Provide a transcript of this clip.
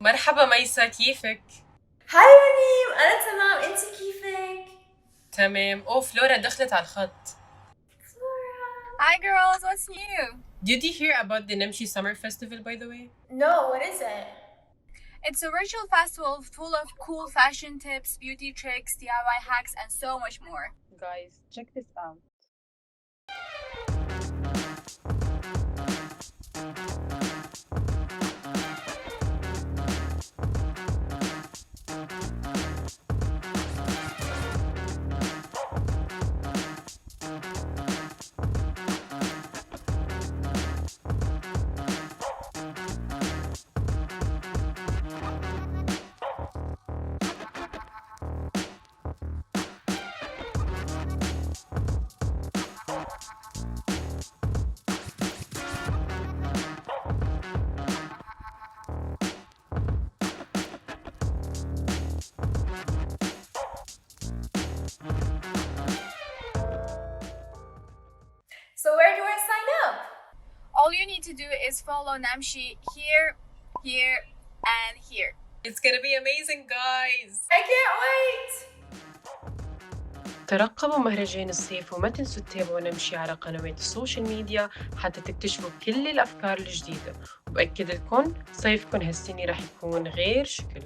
مرحبا ميسا، كيفك؟ هاي رنيم، أنا تمام، أنتي كيفك؟ تمام. فلورا دخلت على الخط. Hi girls, what's new? Did you hear about the Namshi Summer Festival, by the way? No, what is it? It's a virtual festival full of cool fashion tips, beauty tricks, DIY hacks, and so much more. Guys, check this out. So where do I sign up? All you need to do is follow Namshi here, here, and here. It's gonna be amazing, guys! I can't wait! ترقبوا مهرجان الصيف وما تنسوا تتابعوا نمشي على قنوات السوشيال ميديا حتى تكتشفوا كل الأفكار الجديدة، وبأكد لكم صيفكم هالسنة رح يكون غير شكل.